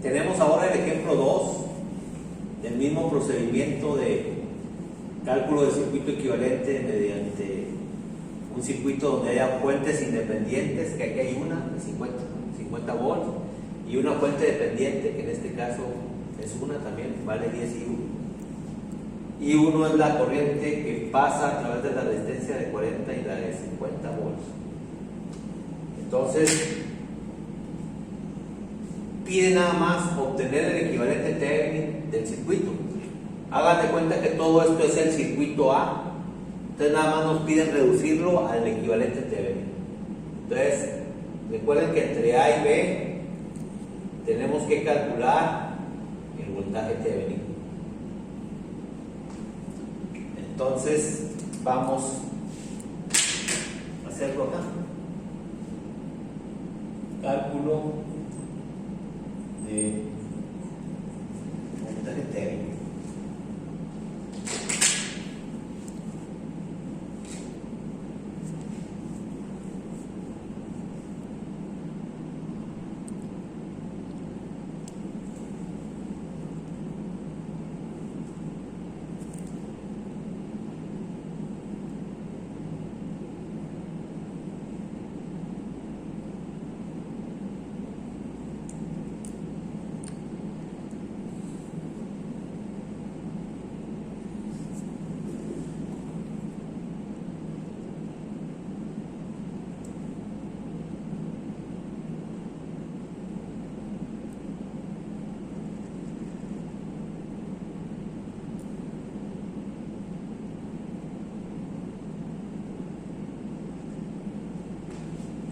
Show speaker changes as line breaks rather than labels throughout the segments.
Tenemos ahora el ejemplo 2 del mismo procedimiento de cálculo de circuito equivalente mediante un circuito donde haya fuentes independientes, que aquí hay una de 50 volts, y una fuente dependiente, que en este caso es una también, vale 10 y 1 es la corriente que pasa a través de la resistencia de 40 y la de 50 volts. Entonces, pide nada más obtener el equivalente Thevenin del circuito. Hagan de cuenta que todo esto es el circuito A, entonces nada más nos piden reducirlo al equivalente Thevenin. Entonces, recuerden que entre A y B tenemos que calcular el voltaje Thevenin. Entonces, vamos a hacerlo acá. Cálculo de voltaje Thevenin.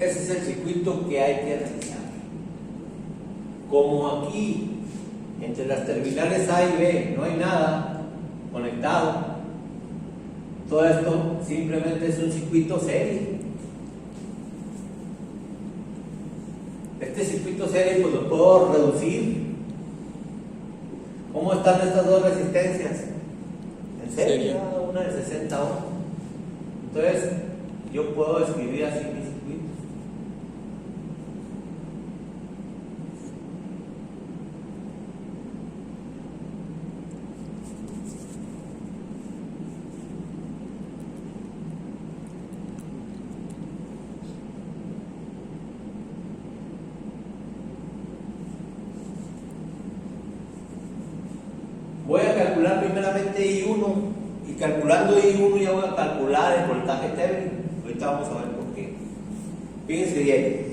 Ese es el circuito que hay que realizar. Como aquí, entre las terminales A y B, no hay nada conectado, todo esto simplemente es un circuito serie. Este circuito serie pues lo puedo reducir. ¿Cómo están estas dos resistencias? En serie, una de 60 ohms. Entonces, yo puedo escribir así mi circuito. Voy a calcular primeramente I1 y calculando I1 ya voy a calcular el voltaje Thevenin. Ahorita vamos a ver por qué. Fíjense bien.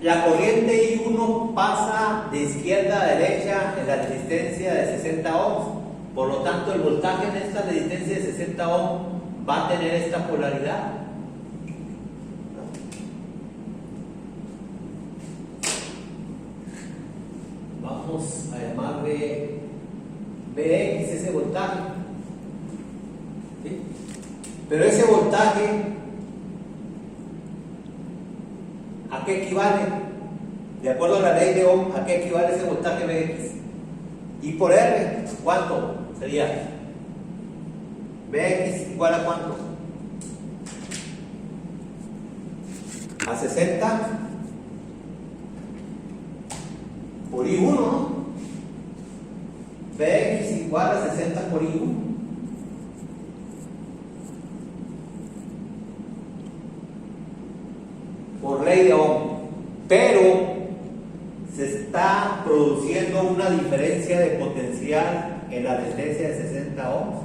La corriente I1 pasa de izquierda a derecha en la resistencia de 60 ohms. Por lo tanto, el voltaje en esta resistencia de 60 ohms va a tener esta polaridad. Vamos a llamarle Bx ese voltaje. ¿Sí? Pero ese voltaje, ¿a qué equivale? De acuerdo a la ley de Ohm, ¿a qué equivale ese voltaje Bx? Y por R, ¿cuánto sería? Bx igual a ¿cuánto? A 60 por I1, ¿no? Bx igual a 60 por I1. Por ley de Ohm. Pero se está produciendo una diferencia de potencial en la resistencia de 60 ohms.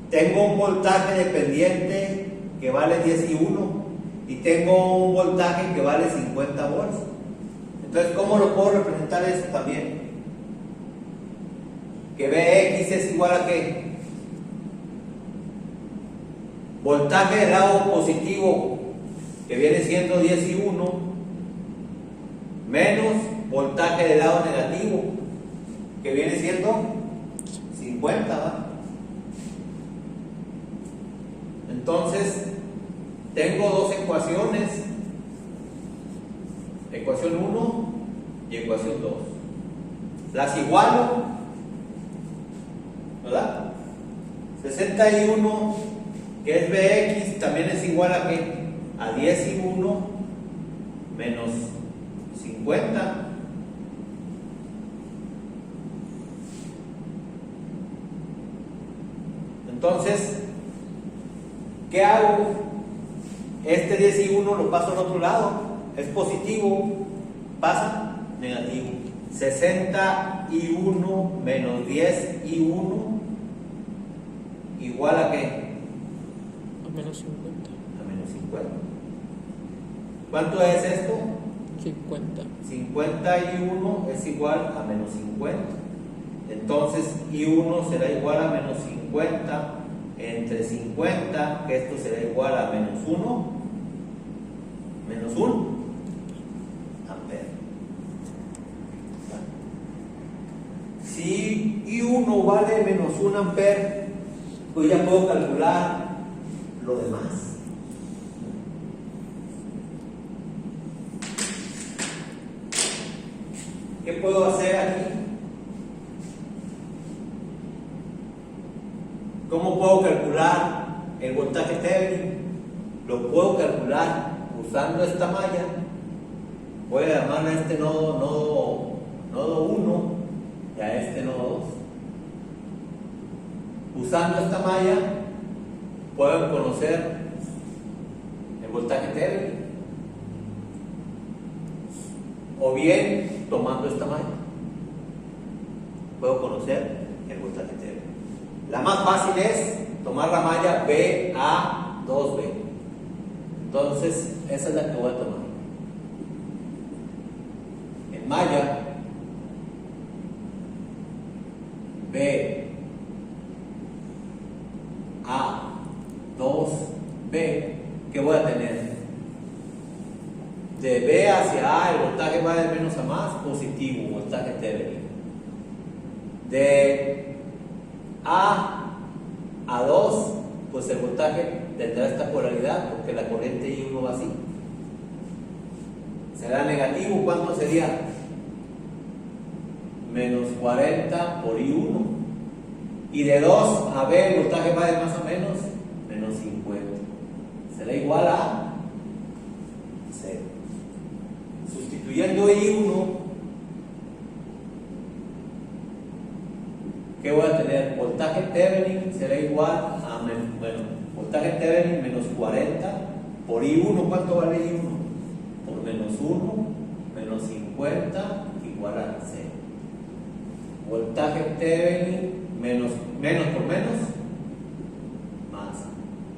Tengo un voltaje dependiente que vale 10 y 1 y tengo un voltaje que vale 50 volts. Entonces, ¿cómo lo puedo representar eso también? Que Bx es igual a ¿qué? Voltaje del lado positivo, que viene siendo 10 y 1, menos voltaje del lado negativo, que viene siendo 50, ¿va? Entonces, tengo dos ecuaciones, ecuación 1 y ecuación 2. Las igualo, ¿verdad? 61, que es Bx, también es igual a ¿qué? A 10 y 1 menos 50. Entonces, ¿qué hago? Este 10 y 1 lo paso al otro lado. Es positivo, pasa negativo. 61 menos 10 y 1 igual a ¿qué?
A menos 50.
A menos 50. ¿Cuánto es esto?
50.
51 es igual a menos 50. Entonces, I1 será igual a menos 50 entre 50, que esto será igual a menos 1. Menos 1 amperes. Si I1 vale menos 1 amperes, pues ya puedo calcular lo demás. ¿Qué puedo hacer aquí? ¿Cómo puedo calcular el voltaje Thevenin? Lo puedo calcular usando esta malla. Voy a llamarle a este nodo 1 y a este nodo 2. Usando esta malla puedo conocer el voltaje Thevenin, o bien tomando esta malla puedo conocer el voltaje Thevenin. La más fácil es tomar la malla BA2B. Entonces, esa es la que voy a tomar. En malla BA2B, ¿qué voy a tener? De B hacia A, el voltaje va de menos a más, positivo, voltaje Thevenin. De A a 2, pues el voltaje tendrá esta polaridad porque la corriente I1 va así. Será negativo, ¿cuánto sería? Menos 40 por I1. Y de 2 a B el voltaje va de más a menos, menos 50. Será igual a 0. Sustituyendo I1, ¿qué voy a tener? Voltaje Thevenin será igual a, voltaje Thevenin menos 40 por I1. ¿Cuánto vale I1? Por menos 1, menos 50 igual a 0. Voltaje Thevenin menos por menos, más.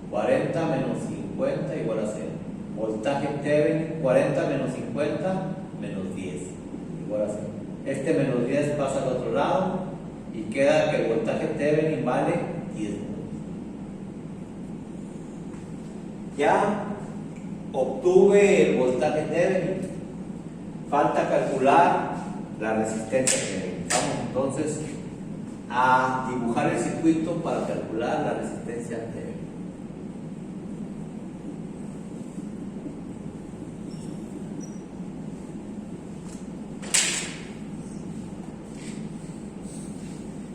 40 menos 50 igual a 0. Voltaje Thevenin, 40 menos 50, menos 10 igual a 0. Este menos 10 pasa al otro lado y queda que el voltaje Thevenin vale 10 volts. Ya obtuve el voltaje Thevenin. Falta calcular la resistencia Thevenin. Vamos entonces a dibujar el circuito para calcular la resistencia Thevenin.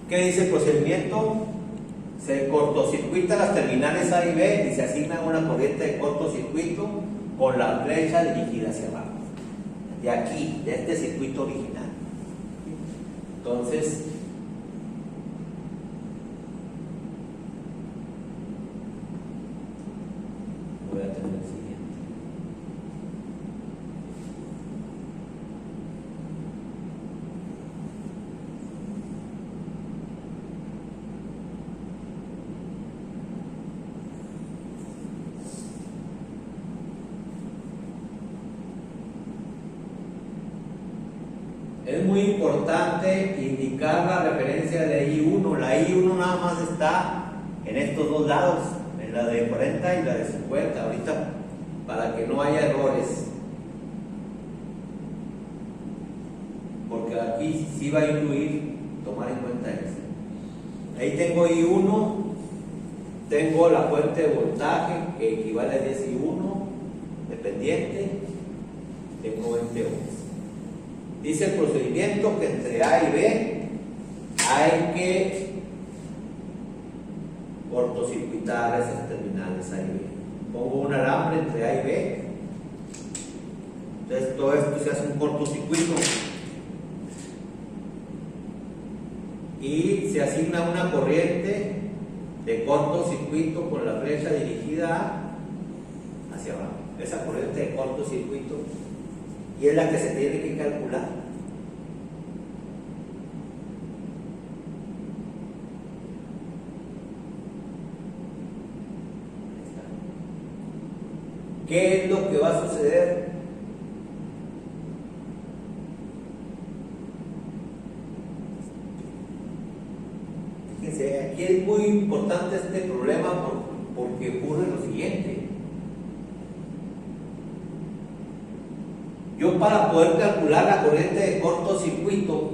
¿Qué dice el procedimiento? Se cortocircuitan las terminales A y B y se asigna una corriente de cortocircuito con la flecha dirigida hacia abajo. De aquí, de este circuito original. Entonces, voy a tener el siguiente. Es muy importante indicar la referencia de I1. La I1 nada más está en estos dos lados, en la de 40 y la de 50. Ahorita, para que no haya errores, porque aquí sí va a incluir tomar en cuenta eso. Ahí tengo I1, tengo la fuente de voltaje que equivale a 10 I1 dependiente, tengo 20 ohms. Dice el procedimiento que entre A y B hay que cortocircuitar esas terminales A y B. Pongo un alambre entre A y B Entonces todo esto se hace un cortocircuito y se asigna una corriente de cortocircuito con la flecha dirigida hacia abajo. Esa corriente de cortocircuito, y es la que se tiene que calcular. ¿Qué es lo que va a suceder? Fíjense, aquí es muy importante este problema porque ocurre lo siguiente. Yo, para poder calcular la corriente de cortocircuito,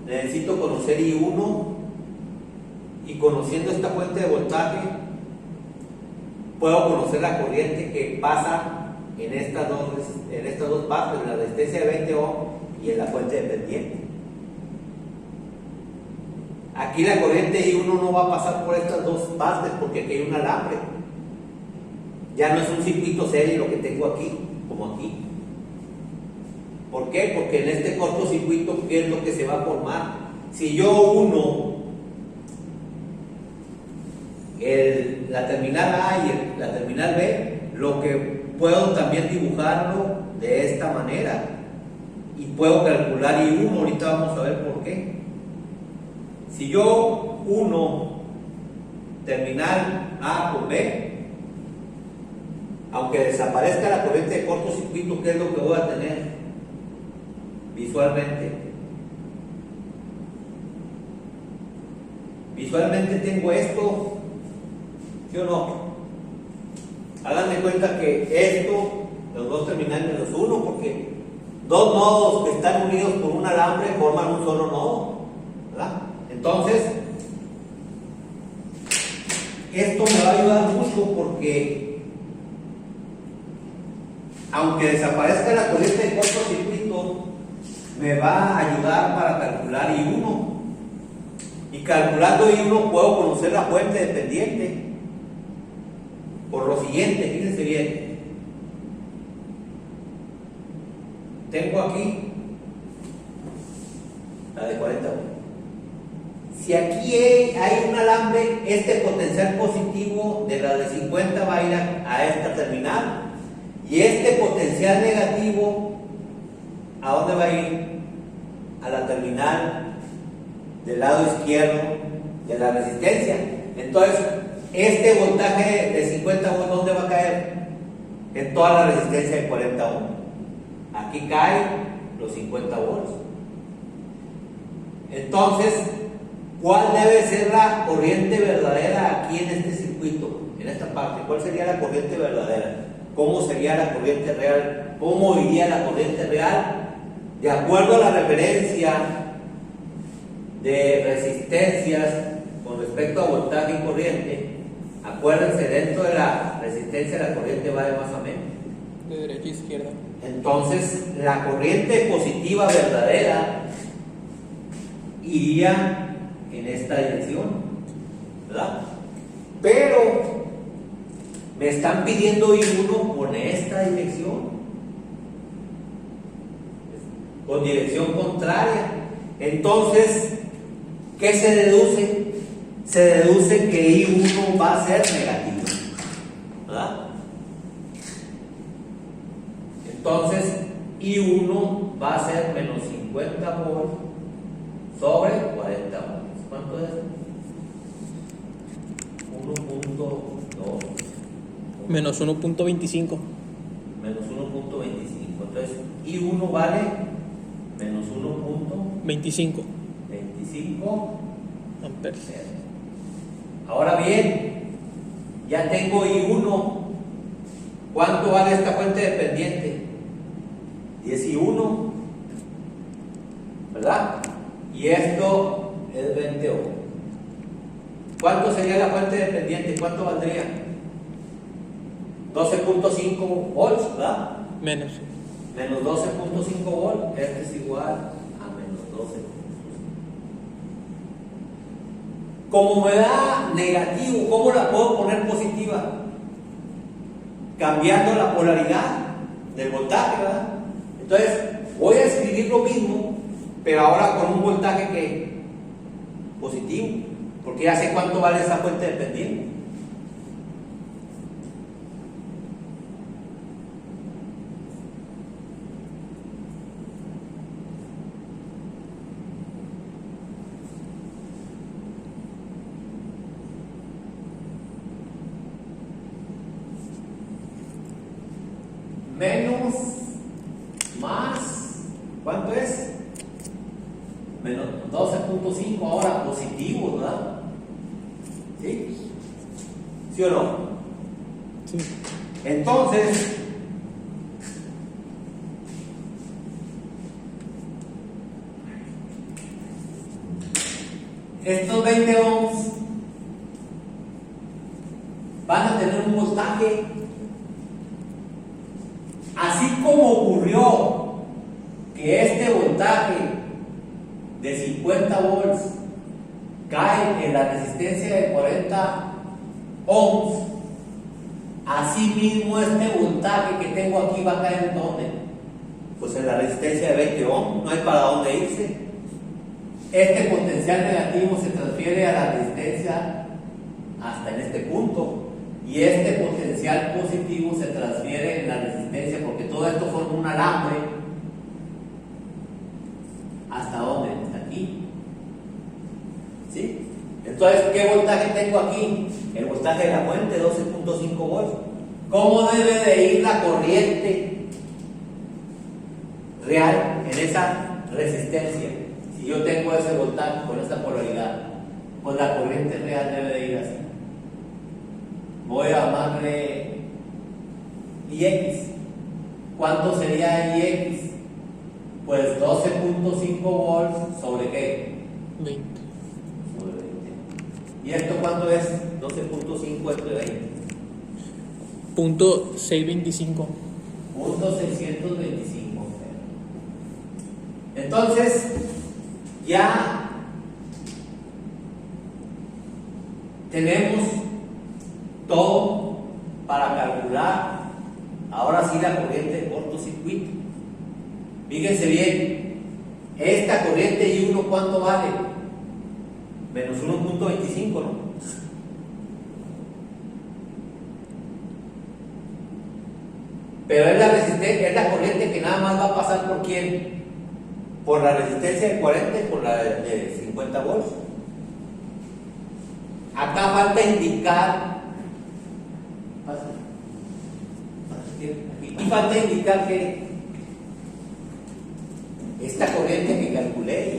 necesito conocer I1, y conociendo esta fuente de voltaje puedo conocer la corriente que pasa en estas dos partes, en la resistencia de 20 ohm y en la fuente dependiente. Aquí la corriente I1 no va a pasar por estas dos partes porque aquí hay un alambre. Ya no es un circuito serie lo que tengo aquí, como aquí. ¿Por qué? Porque en este cortocircuito, ¿qué es lo que se va a formar? Si yo uno la terminal A y la terminal B, lo que puedo también dibujarlo de esta manera y puedo calcular I1. Ahorita vamos a ver por qué. Si yo uno terminal A con B, aunque desaparezca la corriente de cortocircuito, ¿qué es lo que voy a tener visualmente? Visualmente tengo esto, ¿sí o no? Hagan de cuenta que esto, los dos terminales menos uno, porque dos nodos que están unidos por un alambre forman un solo nodo, ¿verdad? Entonces, esto me va a ayudar mucho porque, aunque desaparezca la corriente de cortocircuito, me va a ayudar para calcular I1. Y calculando I1 puedo conocer la fuente dependiente. Por lo siguiente, fíjense bien. Tengo aquí la de 40 ohms. Si aquí hay un alambre, este potencial positivo de la de 50 va a ir a esta terminal, y este potencial negativo, ¿a dónde va a ir? A la terminal del lado izquierdo de la resistencia. Entonces, este voltaje de 50 volts, ¿dónde va a caer? En toda la resistencia de 40 ohms. Aquí caen los 50 volts. Entonces, ¿cuál debe ser la corriente verdadera aquí en este circuito? En esta parte, ¿cuál sería la corriente verdadera? ¿Cómo sería la corriente real? ¿Cómo iría la corriente real? De acuerdo a la referencia de resistencias con respecto a voltaje y corriente, acuérdense, dentro de la resistencia la corriente va de más a menos.
De derecha a izquierda.
Entonces, la corriente positiva verdadera iría en esta dirección, ¿verdad? Pero me están pidiendo I1 con esta dirección, con dirección contraria. Entonces, ¿qué se deduce? Se deduce que I1 va a ser negativo, ¿verdad? Entonces, I1 va a ser menos 50 volts sobre 40 volts. ¿Cuánto es? 1.2.
Menos 1.25.
Menos 1.25. Entonces, I1 vale menos
25
1.25
amperes.
Ahora bien, ya tengo I1. ¿Cuánto vale esta fuente dependiente? 10 I1, ¿verdad? Y esto es 20 ohms. ¿Cuánto sería la fuente dependiente? ¿Cuánto valdría? 12.5 volts, ¿verdad?
Menos.
Menos 12.5 volts, esto es igual a menos 12.5. Como me da negativo, ¿cómo la puedo poner positiva? Cambiando la polaridad del voltaje, ¿verdad? Entonces, voy a escribir lo mismo, pero ahora con un voltaje que positivo, porque ya sé cuánto vale esa fuente dependiente. Menos, más, ¿cuánto es? Menos 12.5, ahora positivo, ¿verdad? ¿Sí? ¿Sí o no?
Sí.
Entonces, estos 20 ohms van a tener un voltaje. Así como ocurrió que este voltaje de 50 volts cae en la resistencia de 40 ohms, así mismo este voltaje que tengo aquí va a caer ¿en dónde? Pues en la resistencia de 20 ohms, no hay para dónde irse. Este potencial negativo se transfiere a la resistencia hasta en este punto. Y este potencial positivo se transfiere en la resistencia, porque todo esto forma un alambre. ¿Hasta dónde? Hasta aquí. ¿Sí? Entonces, ¿qué voltaje tengo aquí? El voltaje de la fuente, 12.5 volts. ¿Cómo debe de ir la corriente real en esa resistencia? Si yo tengo ese voltaje con esta polaridad, pues la corriente real debe de ir así. Voy a llamarle IX. ¿Cuánto sería IX? Pues 12.5 volts sobre ¿qué?
20.
Sobre 20. ¿Y esto cuánto es? 12.5 entre 20.
Punto 625.
Punto 625. Entonces, ya tenemos todo para calcular ahora sí la corriente de cortocircuito. Fíjense bien, esta corriente I1 ¿cuánto vale? Menos 1.25, ¿no? Pero es la resistencia, es la corriente que nada más va a pasar ¿por quién? Por la resistencia de 40 y por la de 50 volts. Acá falta indicar, aquí falta indicar que esta corriente que calculé,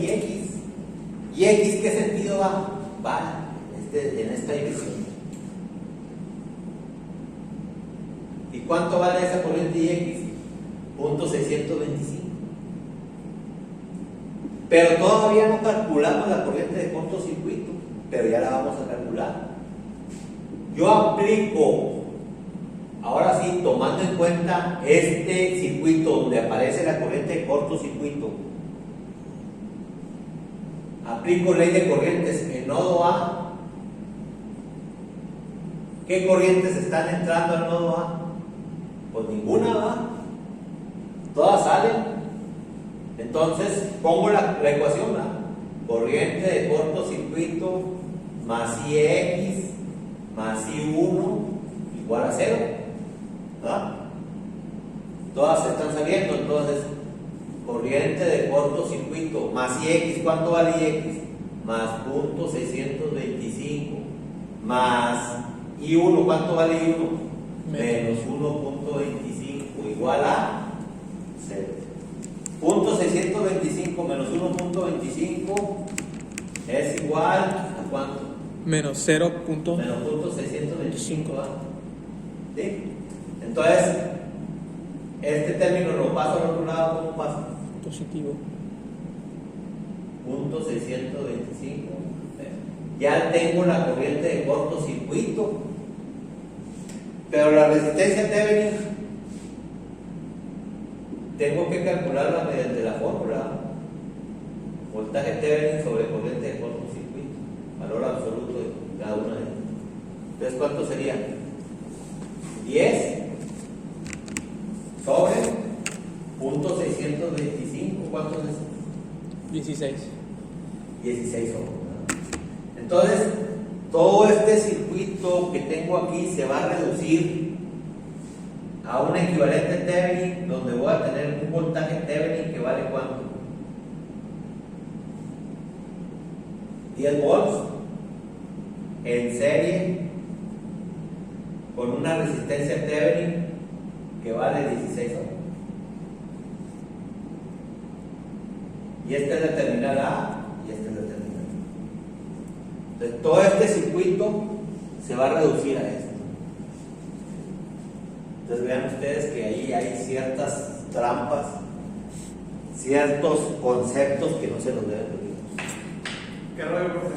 ¿y qué sentido va? Va en esta dirección. ¿Y cuánto vale esa corriente IX? Punto 625. Pero todavía no calculamos la corriente de cortocircuito, pero ya la vamos a calcular. Yo aplico, ahora sí, tomando en cuenta este circuito donde aparece la corriente de cortocircuito, aplico ley de corrientes en nodo A. ¿Qué corrientes están entrando al nodo A? Pues ninguna, ¿va? Todas salen. Entonces pongo la ecuación, ¿va? Corriente de cortocircuito más IX más I1 igual a 0, ¿verdad? Todas están saliendo. Entonces, corriente de cortocircuito más IX, ¿cuánto vale IX? Más punto 625 más I1, ¿cuánto vale I1? Menos 1.25 igual a 0. Punto 625 menos 1.25 es igual a ¿cuánto?
Menos 0.
Menos punto 625, ¿verdad? ¿Sí? Entonces, este término lo paso al otro lado, ¿cómo pasa?
Positivo.
Punto 625. Ya tengo la corriente de cortocircuito, pero la resistencia Thevenin tengo que calcularla mediante la fórmula. Voltaje Thevenin sobre corriente de cortocircuito, valor absoluto de cada una de ellas. Entonces, ¿cuánto sería? 10 sobre punto 625 225, ¿cuántos es?
16.
16 ohms. Entonces, todo este circuito que tengo aquí se va a reducir a un equivalente Thevenin, donde voy a tener un voltaje Thevenin que vale ¿cuánto? 10 volts en serie con una resistencia Thevenin que vale 16 ohms. Y esta es la terminal A y esta es la terminal B. Entonces, todo este circuito se va a reducir a esto. Entonces, vean ustedes que ahí hay ciertas trampas, ciertos conceptos que no se los deben olvidar.
¿Qué rollo, profe?